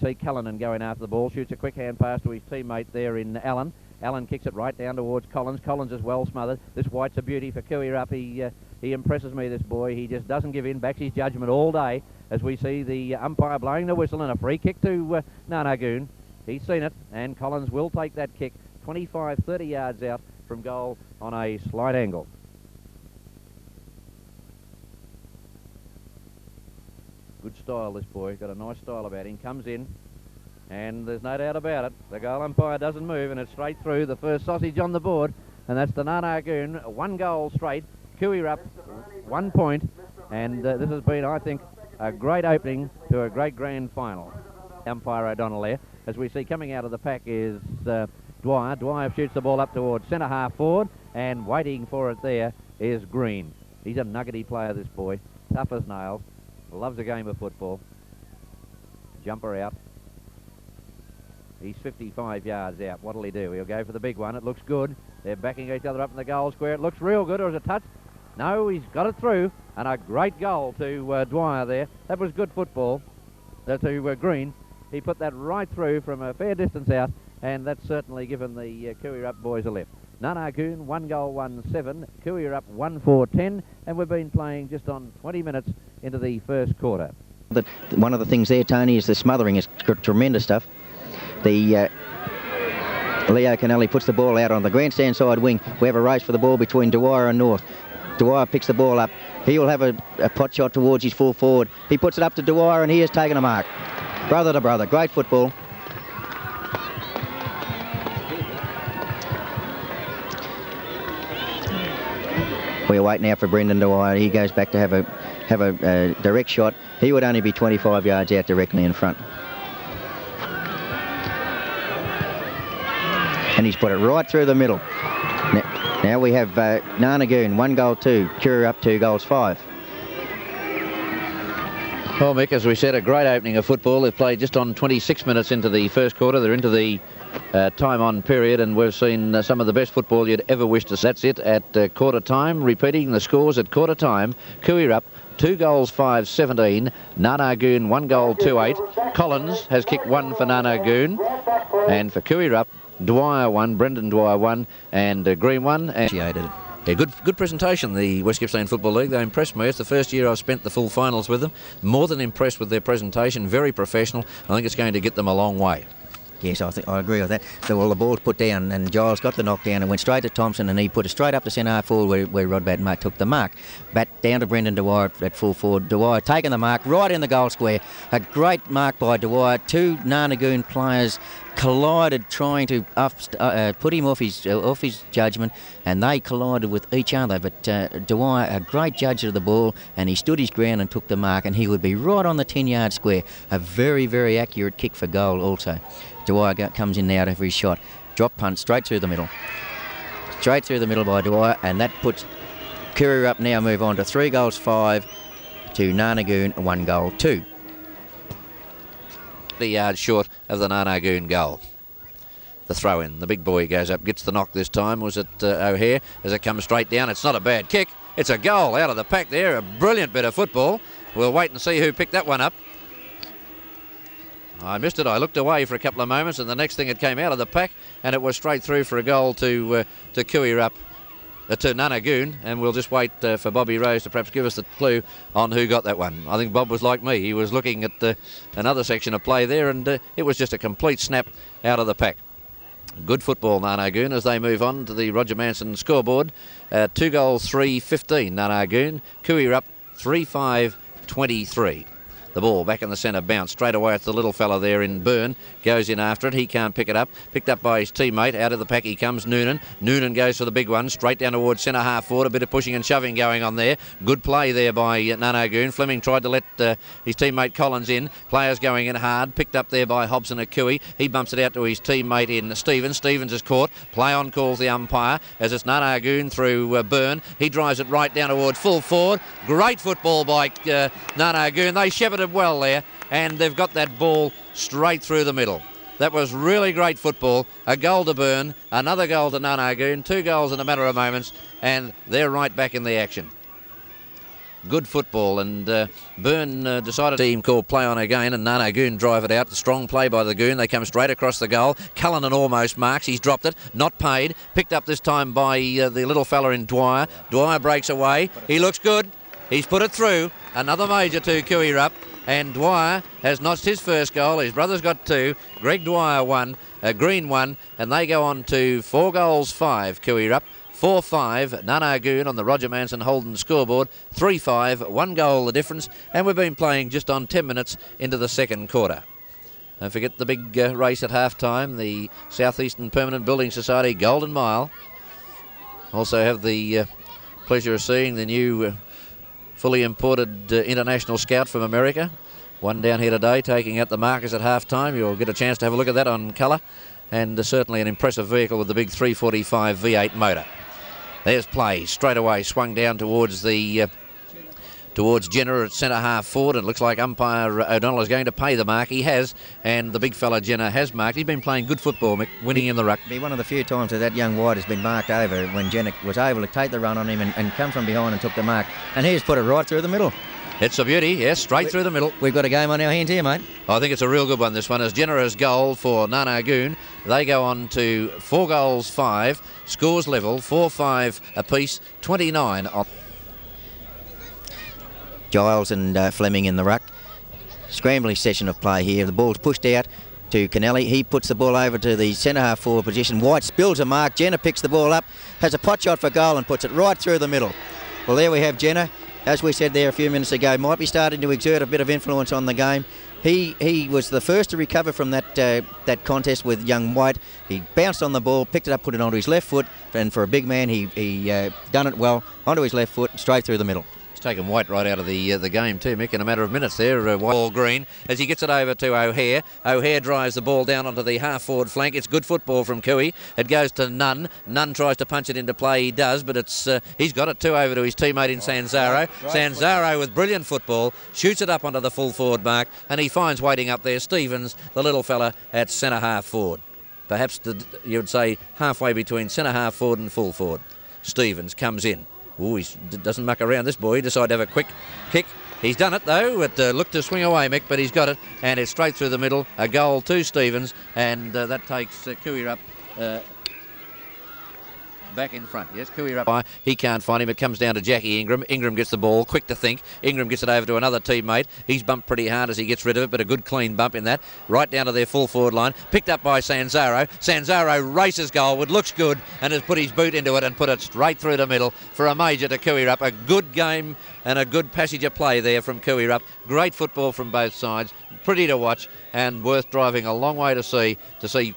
See Cullinan going after the ball, shoots a quick hand pass to his teammate there in Allen. Allen kicks it right down towards Collins. Collins is well smothered. This White's a beauty for Koo Wee Rup. He impresses me, this boy. He just doesn't give in, backs his judgment all day as we see the umpire blowing the whistle and a free kick to Nar Nar Goon. He's seen it, and Collins will take that kick 25, 30 yards out from goal on a slight angle. Good style, this boy. Got a nice style about him. Comes in, and there's no doubt about it. The goal umpire doesn't move, and it's straight through. The first sausage on the board, and that's the Nar Nar Goon. 1 goal straight. Koo Wee Rup, 1 point. And this has been, I think, a great opening to a great grand final. Umpire O'Donnell there. As we see coming out of the pack is Dwyer. Dwyer shoots the ball up towards centre half forward, and waiting for it there is Green. He's a nuggety player, this boy. Tough as nails. Loves a game of football. Jumper out. He's 55 yards out. What'll he do? He'll go for the big one. It looks good. They're backing each other up in the goal square. It looks real good. Or is it a touch? No, he's got it through. And a great goal to Dwyer there. That was good football to Green. He put that right through from a fair distance out. And that's certainly given the Koo Wee Rup boys a lift. Nar Nar Goon, 1 goal, 1-7. Koo Wee Rup, 1-4-10. And we've been playing just on 20 minutes into the first quarter. One of the things there, Tony, is the smothering is tremendous stuff. The Leo Canelli puts the ball out on the grandstand side wing. We have a race for the ball between Dwyer and North. Dwyer picks the ball up. He'll have a pot shot towards his full forward. He puts it up to Dwyer, and he has taken a mark. Brother to brother. Great football. We wait now for Brendan Dwyer. He goes back to have a direct shot. He would only be 25 yards out directly in front. And he's put it right through the middle. Now we have Nar Nar Goon, 1 goal 2. Koo Wee Rup, 2 goals 5. Well, Mick, as we said, a great opening of football. They've played just on 26 minutes into the first quarter. They're into the time on period, and we've seen some of the best football you'd ever wish to see. That's it at quarter time. Repeating the scores at quarter time. Koo Wee Rup, 2 goals 5-17. Nar Nar Goon, 1 goal 2-8. Collins has kicked 1 for Nar Nar Goon, and for Koo Wee Rup, Dwyer 1, Brendan Dwyer 1, and Green 1. And yeah, good presentation, the West Gippsland Football League. They impressed me. It's the first year I've spent the full finals with them. More than impressed with their presentation. Very professional. I think it's going to get them a long way. Yes, I agree with that. Well, the ball's put down, and Giles got the knockdown and went straight to Thompson, and he put it straight up to centre half forward where Rod Batten took the mark. Bat down to Brendan Dwyer at full forward. Dwyer taking the mark right in the goal square. A great mark by Dwyer. 2 Nar Nar Goon players collided, trying to put him off his judgment, and they collided with each other. But Dwyer, a great judge of the ball, and he stood his ground and took the mark, and he would be right on the 10-yard square. A very, very accurate kick for goal also. Dwyer comes in now for his shot. Drop punt straight through the middle. Straight through the middle by Dwyer, and that puts Koo Wee Rup now move on to 3 goals 5 to Nar Nar Goon, 1 goal 2. 30 yards short of the Nar Nar Goon goal. The throw in. The big boy goes up, gets the knock this time. Was it O'Hare? As it comes straight down, it's not a bad kick. It's a goal out of the pack there. A brilliant bit of football. We'll wait and see who picked that one up. I missed it. I looked away for a couple of moments, and the next thing it came out of the pack, and it was straight through for a goal to Koo Wee Rup, to Nar Nar Goon, and we'll just wait for Bobby Rose to perhaps give us the clue on who got that one. I think Bob was like me. He was looking at another section of play there, and it was just a complete snap out of the pack. Good football, Nar Nar Goon, as they move on to the Roger Manson scoreboard. 2 goals 3-15, Nar Nar Goon. Koo Wee Rup, 3-5-23. The ball back in the centre, bounce straight away. It's the little fella there in Byrne. Goes in after it. He can't pick it up. Picked up by his teammate. Out of the pack he comes, Noonan. Noonan goes for the big one. Straight down towards centre half forward. A bit of pushing and shoving going on there. Good play there by Nar Nar Goon. Fleming tried to let his teammate Collins in. Players going in hard. Picked up there by Hobson Akui. He bumps it out to his teammate in Stevens. Stevens is caught. Play on calls the umpire as it's Nar Nar Goon through Byrne. He drives it right down towards full forward. Great football by Nar Nar Goon. They shepherded well there, and they've got that ball straight through the middle. That was really great football. A goal to Byrne, another goal to Nar Nar Goon, 2 goals in a matter of moments, and they're right back in the action. good football, and Byrne decided team called play on again, and Nar Nar Goon drive it out. The strong play by the Goon. They come straight across the goal. Cullinan almost marks. He's dropped it, not paid. Picked up this time by the little fella in Dwyer. Dwyer breaks away. He looks good. He's put it through. Another major to Koo Wee Rup. And Dwyer has notched his first goal. His brother's got 2. Greg Dwyer 1, Green 1, and they go on to 4 goals 5, Koo Wee Rup. 4-5, Nar Nar Goon on the Roger Manson Holden scoreboard. 3-5, 1 goal the difference, and we've been playing just on 10 minutes into the second quarter. Don't forget the big race at half-time, the South Eastern Permanent Building Society Golden Mile. Also have the pleasure of seeing the new fully imported international scout from America. One down here today taking out the markers at half-time. You'll get a chance to have a look at that on colour. And certainly an impressive vehicle with the big 345 V8 motor. There's play straight away, swung down towards the towards Jenner at centre half forward. It looks like umpire O'Donnell is going to pay the mark. He has, and the big fella Jenner has marked. He's been playing good football, Mick, winning in the ruck. Be one of the few times that young wide has been marked over when Jenner was able to take the run on him and come from behind and took the mark. And he's put it right through the middle. It's a beauty, yes, straight through the middle. We've got a game on our hands here, mate. I think it's a real good one, this one, as Jenner has goal for Nar Nar Goon. They go on to 4 goals 5, scores level, 4-5 apiece, 29 on. Giles and Fleming in the ruck. Scrambling session of play here. The ball's pushed out to Kennelly. He puts the ball over to the centre half forward position. White spills a mark. Jenner picks the ball up, has a pot shot for goal and puts it right through the middle. Well, there we have Jenner. As we said there a few minutes ago, might be starting to exert a bit of influence on the game. He was the first to recover from that contest with young White. He bounced on the ball, picked it up, put it onto his left foot, and for a big man, he done it well onto his left foot, straight through the middle. It's taken White right out of the game too, Mick, in a matter of minutes there. White Green as he gets it over to O'Hare. O'Hare drives the ball down onto the half-forward flank. It's good football from Cooey. It goes to Nunn. Nunn tries to punch it into play. He does, but it's he's got it too over to his teammate in Sanzaro. Sanzaro with brilliant football shoots it up onto the full forward mark, and he finds waiting up there Stevens, the little fella at centre half forward. Perhaps you would say halfway between centre half forward and full forward. Stevens comes in. Ooh, he doesn't muck around, this boy. He decided to have a quick kick. He's done it, though. It looked to swing away, Mick, but he's got it, and it's straight through the middle. A goal to Stevens, and that takes Koo Wee Rup back in front. Yes, Koo Wee Rup. He can't find him. It comes down to Jackie Ingram. Ingram gets the ball, quick to think. Ingram gets it over to another teammate. He's bumped pretty hard as he gets rid of it, but a good clean bump in that. Right down to their full forward line. Picked up by Sanzaro. Sanzaro races goalward, looks good, and has put his boot into it and put it straight through the middle for a major to Koo Wee Rup. A good game and a good passage of play there from Koo Wee Rup. Great football from both sides. Pretty to watch and worth driving a long way to see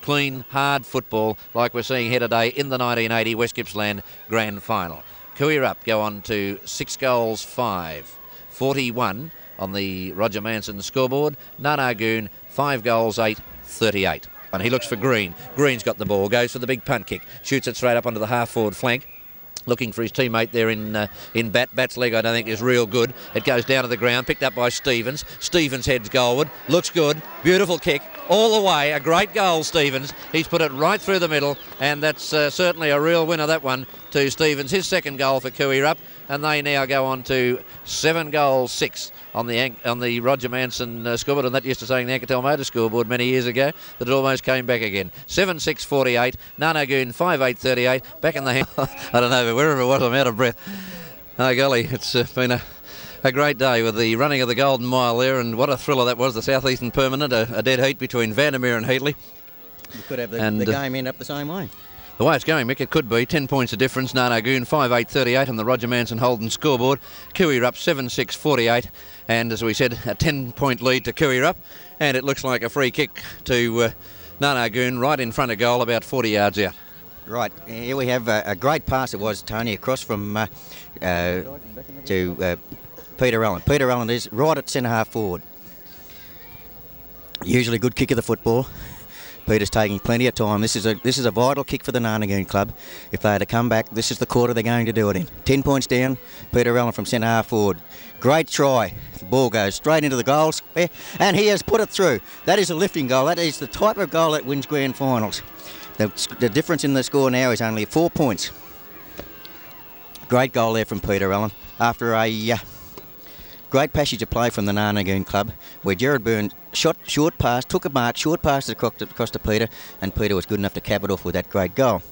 clean, hard football like we're seeing here today in the 1980 West Gippsland Grand Final. Koo Wee Rup go on to 6 goals 5, 41 on the Roger Manson scoreboard. Nar Nar Goon 5 goals 8, 38. And he looks for Green. Green's got the ball, goes for the big punt kick, shoots it straight up onto the half forward flank. Looking for his teammate there in Bat. Bat's leg, I don't think, is real good. It goes down to the ground, picked up by Stevens. Stevens heads goalward. Looks good. Beautiful kick. All the way. A great goal, Stevens. He's put it right through the middle, and that's certainly a real winner, that one, to Stevens. His second goal for Koo Wee Rup, and they now go on to 7 goals 6 on the Roger Manson scoreboard, and that used to saying the Ancatel Motor scoreboard many years ago that it almost came back again. 7-6 48. Nar Nar Goon 5-8 38. Back in the hand. I don't know, but wherever it was, I'm out of breath. Oh golly, it's been a great day with the running of the Golden Mile there, and what a thriller that was. The South Eastern Permanent, a dead heat between Vandermeer and Heatley. You could have the game end up the same way. The way it's going, Mick, it could be 10 points of difference. Nar Nar Goon 5-8 38 on the Roger Manson Holden scoreboard. Koo Wee Rup 7-6 48, and as we said, a 10-point lead to Koo Wee Rup, and it looks like a free kick to Nar Nar Goon right in front of goal, about 40 yards out. Right, here we have a great pass it was, Tony, across from to Peter Allen. Peter Allen is right at centre half forward. Usually good kick of the football. Peter's taking plenty of time. This is a vital kick for the Nar Nar Goon club. If they had to come back, this is the quarter they're going to do it in. 10 points down, Peter Allen from centre half forward. Great try. The ball goes straight into the goal square, and he has put it through. That is a lifting goal. That is the type of goal that wins grand finals. The difference in the score now is only 4 points. Great goal there from Peter Allen after a great passage of play from the Nar Nar Goon club, where Gerard Byrne shot short pass, took a mark, short pass across to Peter, and Peter was good enough to cap it off with that great goal.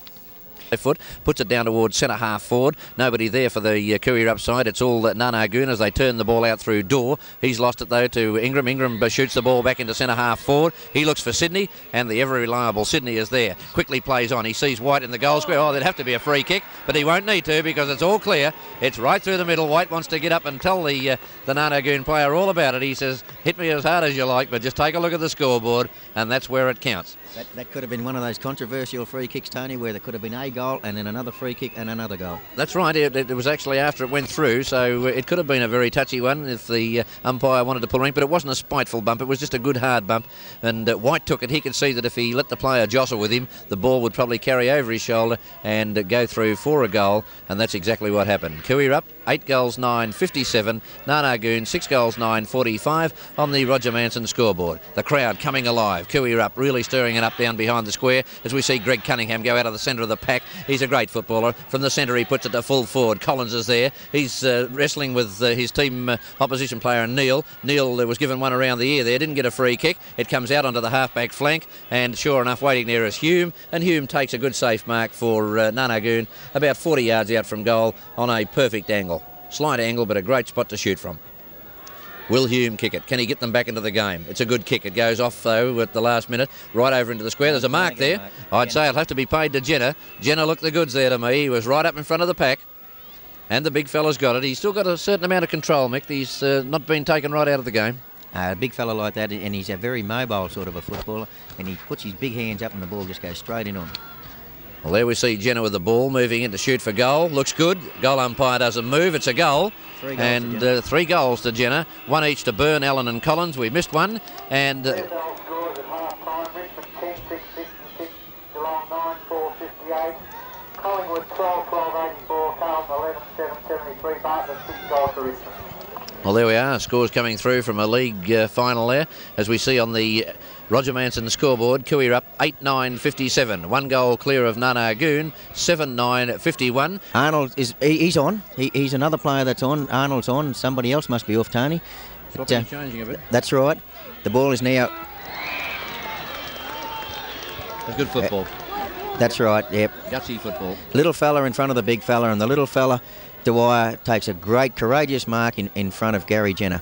Foot, puts it down towards centre half forward. Nobody there for the Koo Wee Rup side. It's all Nar Nar Goon as they turn the ball out through Dorr. He's lost it though to Ingram. Ingram shoots the ball back into centre half forward. He looks for Sydney, and the ever reliable Sydney is there. Quickly plays on. He sees White in the goal square. Oh, there'd have to be a free kick, but he won't need to because it's all clear. It's right through the middle. White wants to get up and tell the Nar Nar Goon player all about it. He says, hit me as hard as you like, but just take a look at the scoreboard, and that's where it counts. That could have been one of those controversial free kicks, Tony, where there could have been a goal and then another free kick and another goal. That's right. It was actually after it went through, so it could have been a very touchy one if the umpire wanted to pull ring, but it wasn't a spiteful bump. It was just a good hard bump, and White took it. He could see that if he let the player jostle with him, the ball would probably carry over his shoulder and go through for a goal, and that's exactly what happened. Koo Wee Rup, 8 goals, 9, 57. Nar Nar Goon, 6 goals, 9, 45 on the Roger Manson scoreboard. The crowd coming alive. Koo Wee Rup really stirring it up down behind the square as we see Greg Cunningham go out of the centre of the pack. He's a great footballer. From the centre he puts it to full forward. Collins is there. He's wrestling with his team opposition player Neil. Neil was given one around the ear there. Didn't get a free kick. It comes out onto the half-back flank, and sure enough waiting there is Hume, and Hume takes a good safe mark for Nar Nar Goon about 40 yards out from goal on a perfect angle. Slight angle, but a great spot to shoot from. Will Hume kick it? Can he get them back into the game? It's a good kick. It goes off, though, at the last minute, right over into the square. There's a mark there. I'd say it'll have to be paid to Jenner. Jenner looked the goods there to me. He was right up in front of the pack, and the big fella's got it. He's still got a certain amount of control, Mick. He's not been taken right out of the game. A big fella like that, and he's a very mobile sort of a footballer, and he puts his big hands up and the ball just goes straight in on him. Well, there we see Jenner with the ball moving in to shoot for goal. Looks good. Goal umpire doesn't move. It's a goal. 3 goals and 3 goals to Jenner. 1 each to Byrne, Allen and Collins. We missed one. And Collingwood 12-12-84, Carlton 11-7-73, Bartlett 6 goals to Richmond. well, there we are. Scores coming through from a league final there, as we see on the Roger Manson scoreboard. Koo Wee Rup 8-9-57. 1 goal clear of Nar Nar Goon, 7-9-51. Arnold he's on. He's another player that's on. Arnold's on. Somebody else must be off, Tony. Changing a bit. That's right. The ball is now. That's good football. That's right. Yep. Gutsy football. Little fella in front of the big fella, and the little fella, Dwyer, takes a great courageous mark in front of Gary Jenner.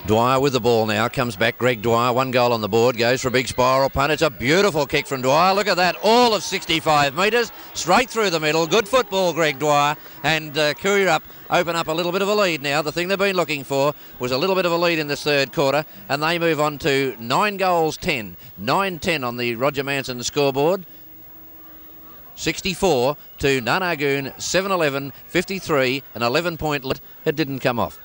Dwyer with the ball now, comes back. Greg Dwyer, 1 goal on the board, goes for a big spiral punt. It's a beautiful kick from Dwyer. Look at that, all of 65 metres, straight through the middle. Good football, Greg Dwyer. And Koo Wee Rup open up a little bit of a lead now. The thing they've been looking for was a little bit of a lead in this third quarter, and they move on to 9 goals 10. 9-10 on the Roger Manson scoreboard. 64 to Nar Nar Goon, 7-11, 53, an 11-point lead. It didn't come off.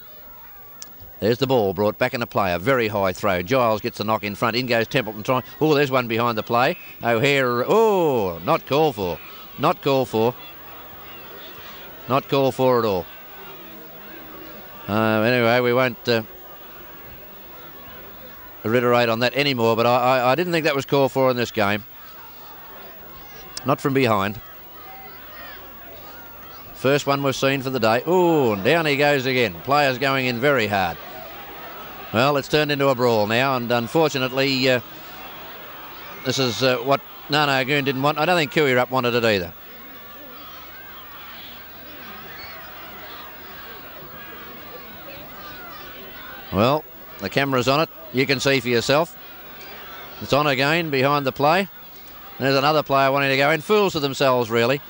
There's the ball brought back into play. A very high throw. Giles gets the knock in front. In goes Templeton trying. Oh, there's one behind the play. O'Hare. Oh, not called for. Not called for. Not called for at all. Anyway, we won't reiterate on that anymore, but I didn't think that was called for in this game. Not from behind. First one we've seen for the day. Oh, and down he goes again. Players going in very hard. Well, it's turned into a brawl now, and unfortunately, this is what Nar Nar Goon didn't want. I don't think Koo Wee Rup wanted it either. Well, the camera's on it. You can see for yourself. It's on again behind the play. There's another player wanting to go in. Fools of themselves, really.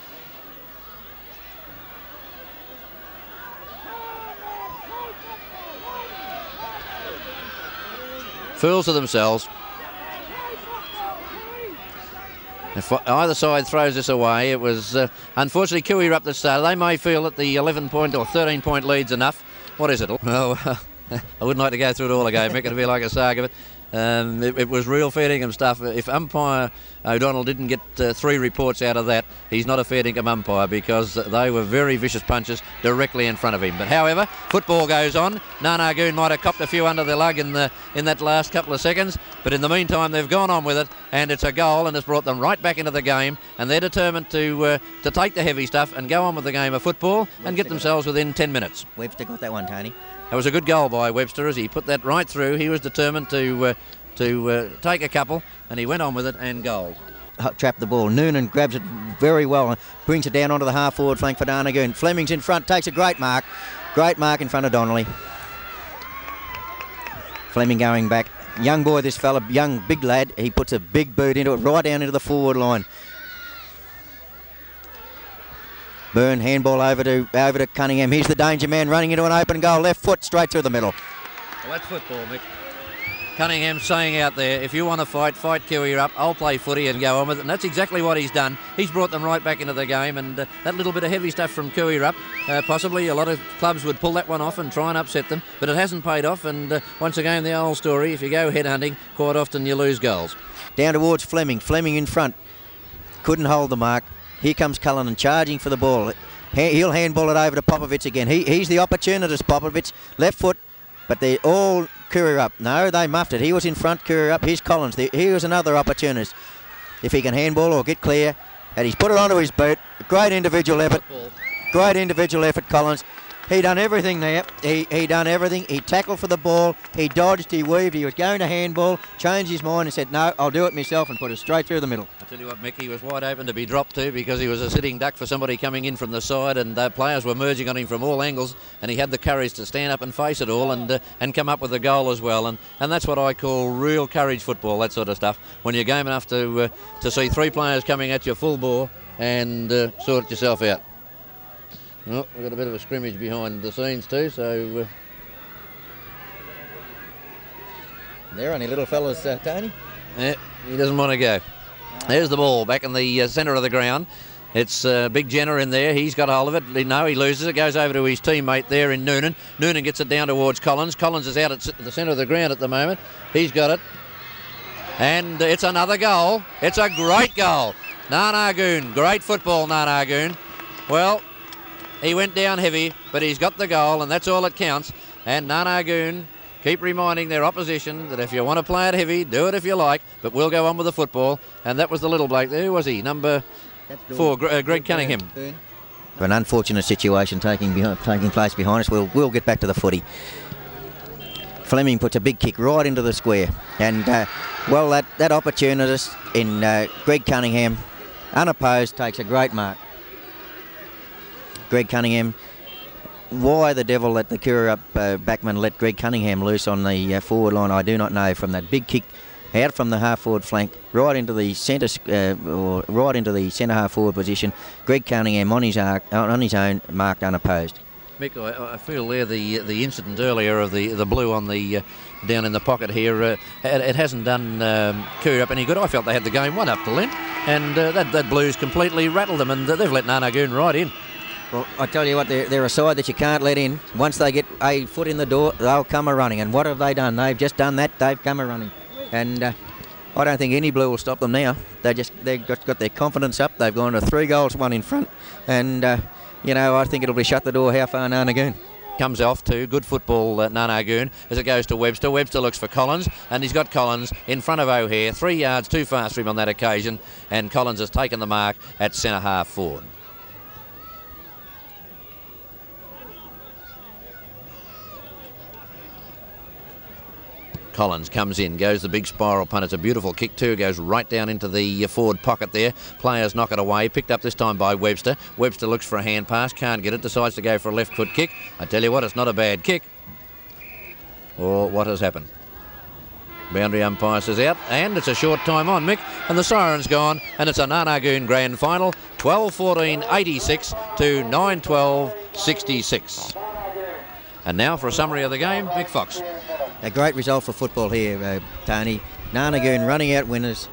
Fools of themselves. If either side throws this away, it was unfortunately Koo Wee Rup that started. They may feel that the 11-point or 13-point lead's enough. What is it? Well, I wouldn't like to go through it all again, Mick. It'd be like a saga. But It was real fair dinkum stuff. If umpire O'Donnell didn't get 3 reports out of that, he's not a fair dinkum umpire, because they were very vicious punches directly in front of him. But however, football goes on. Nar Nar Goon might have copped a few under the lug in that last couple of seconds, but in the meantime they've gone on with it, and it's a goal, and it's brought them right back into the game, and they're determined to take the heavy stuff and go on with the game of football and get themselves within 10 minutes. Webster got that one, Tony. It was a good goal by Webster as he put that right through. He was determined to take a couple, and he went on with it and goal. Trapped the ball. Noonan grabs it very well and brings it down onto the half-forward flank for Nar Nar Goon. Fleming's in front, takes a great mark. Great mark in front of Donnelly. Fleming going back. Young boy, this fella, young, big lad. He puts a big boot into it, right down into the forward line. Byrne, handball over to Cunningham. Here's the danger man running into an open goal. Left foot straight through the middle. Well, that's football, Mick. Cunningham saying out there, if you want to fight Koo Wee Rup. I'll play footy and go on with it. And that's exactly what he's done. He's brought them right back into the game. And that little bit of heavy stuff from Koo Wee Rup, possibly a lot of clubs would pull that one off and try and upset them. But it hasn't paid off. And once again, the old story, if you go headhunting, quite often you lose goals. Down towards Fleming. Fleming in front. Couldn't hold the mark. Here comes Cullinan charging for the ball. He'll handball it over to Popovich again. He's the opportunist, Popovich. Left foot, but they're all Koo Wee Rup. No, they muffed it. He was in front, Koo Wee Rup. Here's Collins. He was another opportunist. If he can handball or get clear, and he's put it onto his boot. Great individual effort. Great individual effort, Collins. He done everything there. He done everything. He tackled for the ball. He dodged. He weaved. He was going to handball. Changed his mind and said, no, I'll do it myself, and put it straight through the middle. I tell you what, Mick, he was wide open to be dropped too, because he was a sitting duck for somebody coming in from the side, and players were merging on him from all angles, and he had the courage to stand up and face it all, and come up with a goal as well. And that's what I call real courage football, that sort of stuff. When you're game enough to see 3 players coming at you full bore and sort yourself out. Well, we've got a bit of a scrimmage behind the scenes too, so... They're only little fellas, Tony. Yeah, he doesn't want to go. There's the ball back in the centre of the ground. It's Big Jenner in there. He's got a hold of it. No, he loses it. Goes over to his teammate there in Noonan. Noonan gets it down towards Collins. Collins is out at the centre of the ground at the moment. He's got it. And it's another goal. It's a great goal. Nar Nar Goon. Great football, Nar Nar Goon. Well... he went down heavy, but he's got the goal, and that's all that counts. And Nar Nar Goon keep reminding their opposition that if you want to play it heavy, do it if you like, but we'll go on with the football. And that was the little bloke there, was he? Number 4, Greg Cunningham. An unfortunate situation taking place behind us. We'll get back to the footy. Fleming puts a big kick right into the square. And, that opportunist in Greg Cunningham, unopposed, takes a great mark. Greg Cunningham, why the devil let the Koo Wee Rup backman let Greg Cunningham loose on the forward line, I do not know. From that big kick out from the half-forward flank, right into the centre, right into the centre half-forward position. Greg Cunningham on his own, marked unopposed. Mick, I feel there the incident earlier of the blue on the down in the pocket here, it hasn't done Koo Wee Rup any good. I felt they had the game won up to then, and that blue's completely rattled them, and they've let Nar Nar Goon right in. Well, I tell you what, they're a side that you can't let in. Once they get a foot in the door, they'll come a-running. And what have they done? They've just done that. They've come a-running. And I don't think any blue will stop them now. They've got their confidence up. They've gone to 3 goals, 1 in front. And, I think it'll be shut the door how far Nar Nar Goon. Comes off to good football, Nar Nar Goon, as it goes to Webster. Webster looks for Collins, and he's got Collins in front of O'Hare. 3 yards too fast for him on that occasion. And Collins has taken the mark at centre half forward. Collins comes in, goes the big spiral punt. It's a beautiful kick too. Goes right down into the forward pocket there. Players knock it away. Picked up this time by Webster. Webster looks for a hand pass. Can't get it. Decides to go for a left foot kick. I tell you what, it's not a bad kick. Or what has happened? Boundary umpire says out, and it's a short time on, Mick, and the siren's gone, and it's a Nar Nar Goon grand final, 12-14-86 to 9-12-66. And now for a summary of the game, Mick Fox. A great result for football here, Tony. Nar Nar Goon running out winners.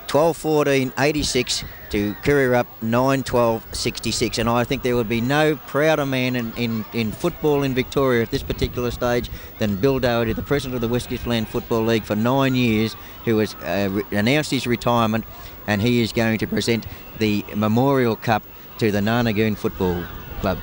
12-14-86 to Koo Wee Rup 9-12-66, and I think there would be no prouder man in football in Victoria at this particular stage than Bill Doherty, the president of the West Gippsland Football League for 9 years, who has announced his retirement, and he is going to present the Memorial Cup to the Nar Nar Goon Football Club.